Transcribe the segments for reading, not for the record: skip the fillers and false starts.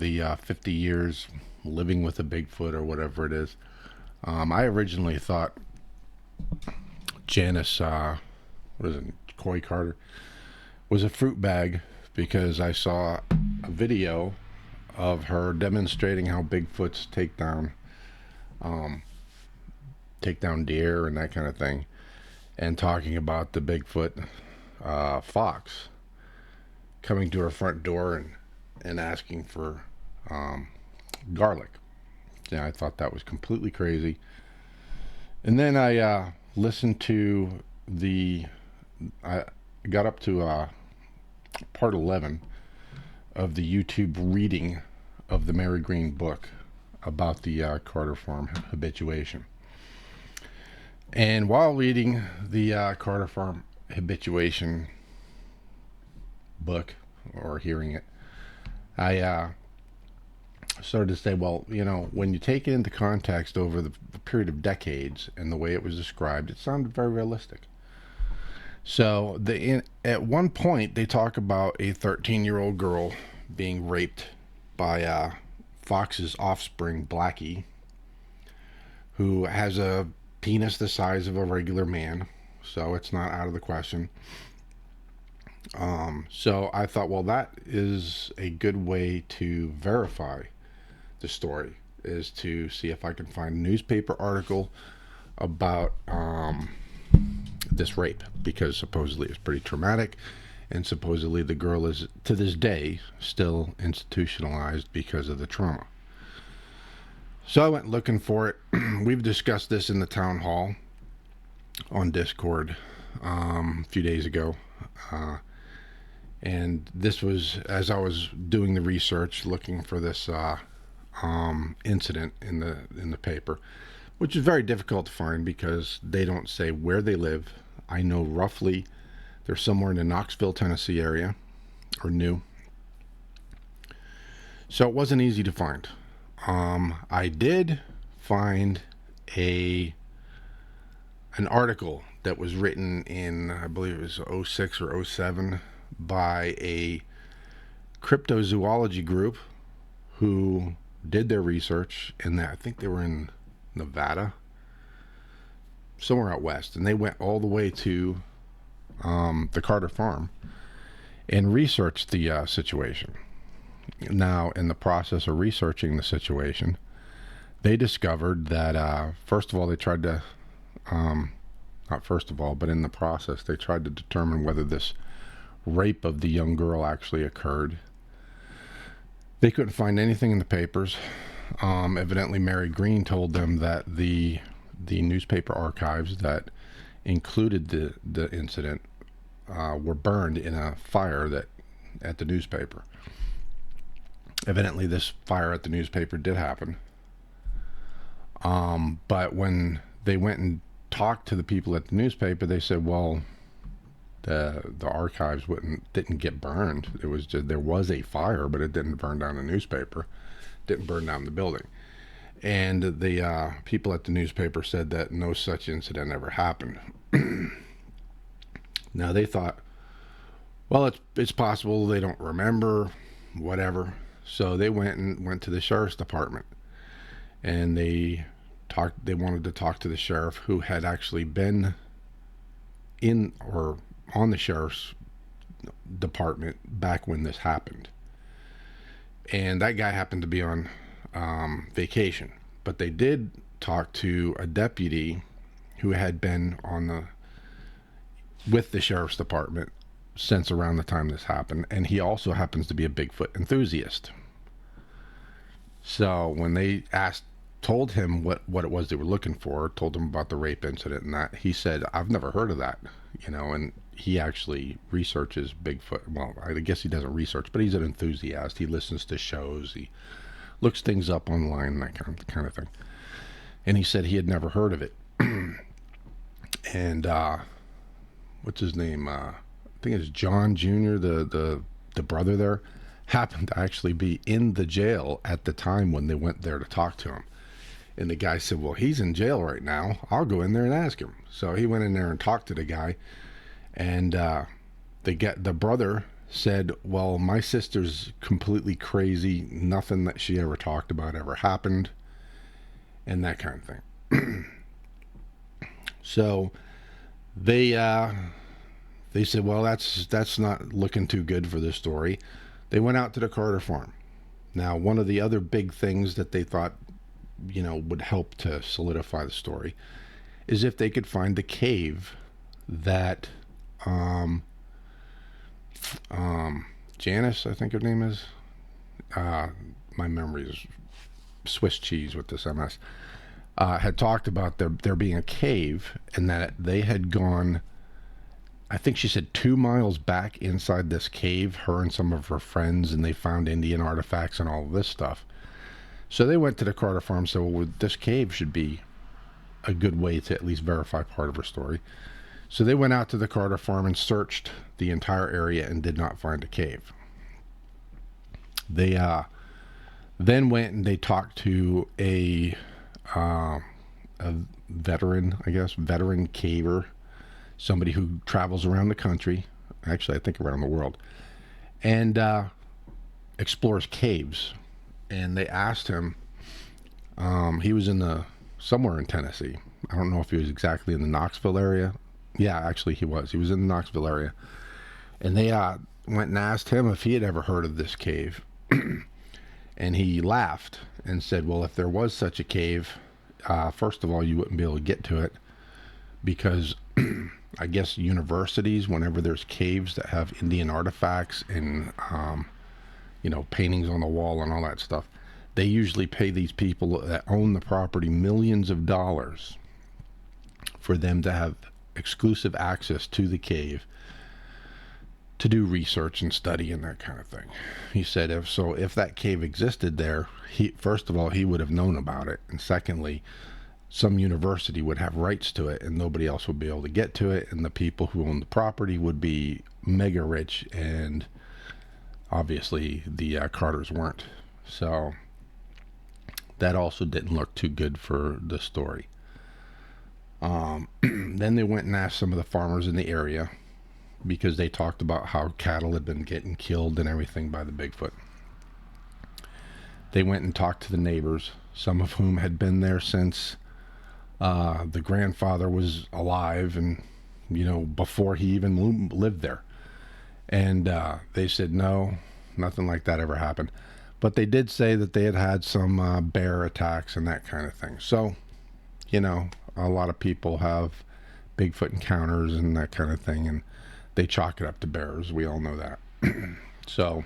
the 50 years living with a Bigfoot or whatever it is. I originally thought Janice, what is it, Coy Carter, was a fruit bag because I saw a video of her demonstrating how Bigfoots um, take down deer and that kind of thing, and talking about the Bigfoot fox coming to her front door and asking for um, garlic. Yeah, I thought that was completely crazy. And then I listened to I got up to part 11 of the YouTube reading of the Mary Green book about the Carter Farm habituation. And while reading the Carter Farm habituation book or hearing it, I started to say, well, when you take it into context over the period of decades and the way it was described, it sounded very realistic. So at one point, they talk about a 13-year-old girl being raped by Fox's offspring, Blackie, who has a penis the size of a regular man, so it's not out of the question. So I thought, well, that is a good way to verify the story, is to see if I can find a newspaper article about this rape, because supposedly it's pretty traumatic, and supposedly the girl is, to this day, still institutionalized because of the trauma. So I went looking for it. We've discussed this in the town hall on Discord a few days ago. And this was as I was doing the research, looking for this incident in the paper, which is very difficult to find because they don't say where they live. I know roughly they're somewhere in the Knoxville, Tennessee area, or New. So it wasn't easy to find. I did find an article that was written in, I believe it was '06 or '07, by a cryptozoology group who did their research in that. I think they were in Nevada, somewhere out west, and they went all the way to the Carter Farm and researched the situation. Now, in the process of researching the situation, they discovered that first of all, they tried to not first of all, but in the process, they tried to determine whether this rape of the young girl actually occurred. They couldn't find anything in the papers. Evidently, Mary Green told them that the newspaper archives that included the incident were burned in a fire at the newspaper. Evidently, this fire at the newspaper did happen. But when they went and talked to the people at the newspaper, they said, well, the archives didn't get burned. It was just, there was a fire, but it didn't burn down the newspaper, didn't burn down the building. And the people at the newspaper said that no such incident ever happened. Now they thought, well, it's possible they don't remember, whatever. So they went to the sheriff's department, and they wanted to talk to the sheriff, who had actually been in or on the sheriff's department back when this happened. And that guy happened to be on vacation. But they did talk to a deputy who had been with the sheriff's department since around the time this happened, and he also happens to be a Bigfoot enthusiast. So when they told him what it was they were looking for, told him about the rape incident and that, he said, I've never heard of that, and he actually researches Bigfoot. Well, I guess he doesn't research, but he's an enthusiast. He listens to shows, he looks things up online, that kind of thing. And he said he had never heard of it. And what's his name? I think it's John Jr., the brother there, happened to actually be in the jail at the time when they went there to talk to him. And the guy said, well, he's in jail right now. I'll go in there and ask him. So he went in there and talked to the guy. And the brother said, well, my sister's completely crazy. Nothing that she ever talked about ever happened, and that kind of thing. So they said, well, that's not looking too good for this story. They went out to the Carter farm. Now, one of the other big things that they thought, would help to solidify the story is if they could find the cave that Janice, I think her name is. My memory is Swiss cheese with this MS. Had talked about there being a cave, and that they had gone, I think she said 2 miles back inside this cave, her and some of her friends, and they found Indian artifacts and all of this stuff. So they went to the Carter farm, so well, this cave should be a good way to at least verify part of her story. So they went out to the Carter farm and searched the entire area and did not find a cave. They then went and they talked to a veteran, I guess, veteran caver, somebody who travels around the country, actually I think around the world, and explores caves. And they asked him, he was somewhere in Tennessee. I don't know if he was exactly in the Knoxville area. Yeah, actually he was. He was in the Knoxville area. And they went and asked him if he had ever heard of this cave. And he laughed and said, well, if there was such a cave, first of all, you wouldn't be able to get to it because I guess universities, whenever there's caves that have Indian artifacts and, paintings on the wall and all that stuff, they usually pay these people that own the property millions of dollars for them to have exclusive access to the cave to do research and study and that kind of thing. He said if that cave existed there, first of all, he would have known about it. And secondly, some university would have rights to it and nobody else would be able to get to it. And the people who own the property would be mega rich. And obviously the Carters weren't. So that also didn't look too good for the story. Then they went and asked some of the farmers in the area because they talked about how cattle had been getting killed and everything by the Bigfoot. They went and talked to the neighbors, some of whom had been there since the grandfather was alive and, before he even lived there. And they said, no, nothing like that ever happened. But they did say that they had had some bear attacks and that kind of thing. So, a lot of people have Bigfoot encounters and that kind of thing, and they chalk it up to bears. We all know that. So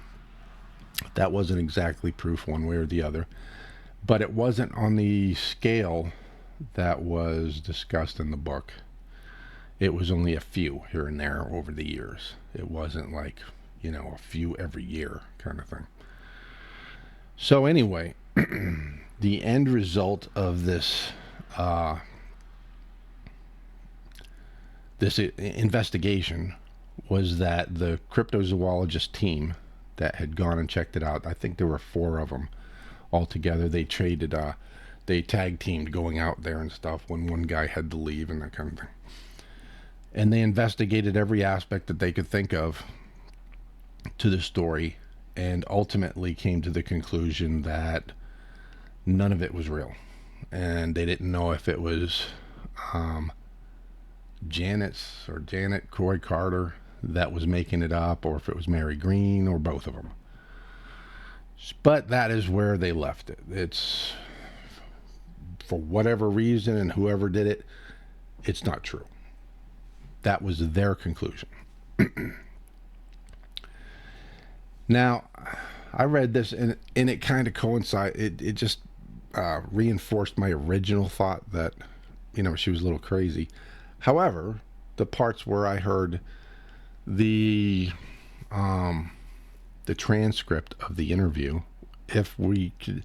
that wasn't exactly proof one way or the other, but it wasn't on the scale that was discussed in the book. It was only a few here and there over the years. It wasn't like, a few every year kind of thing. So anyway, the end result of this investigation was that the cryptozoologist team that had gone and checked it out, I think there were 4 of them altogether. They tag teamed going out there and stuff when one guy had to leave and that kind of thing. And they investigated every aspect that they could think of to the story and ultimately came to the conclusion that none of it was real. And they didn't know if it was Janet Coy Carter that was making it up, or if it was Mary Green, or both of them. But that is where they left it. It's, for whatever reason, and whoever did it, it's not true. That was their conclusion. Now, I read this, and it kind of coincided. It just reinforced my original thought that, she was a little crazy. However, the parts where I heard the transcript of the interview, if we could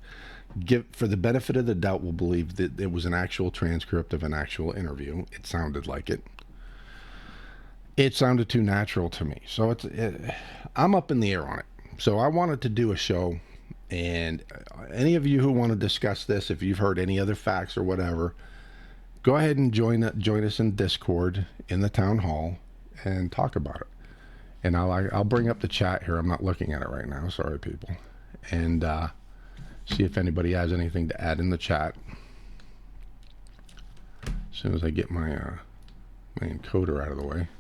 give, for the benefit of the doubt, we'll believe that it was an actual transcript of an actual interview. It sounded like it. It sounded too natural to me. So I'm up in the air on it. So I wanted to do a show, and any of you who want to discuss this, if you've heard any other facts or whatever, go ahead and join us in Discord in the town hall and talk about it. And I'll bring up the chat here. I'm not looking at it right now. Sorry, people. And see if anybody has anything to add in the chat. As soon as I get my my encoder out of the way.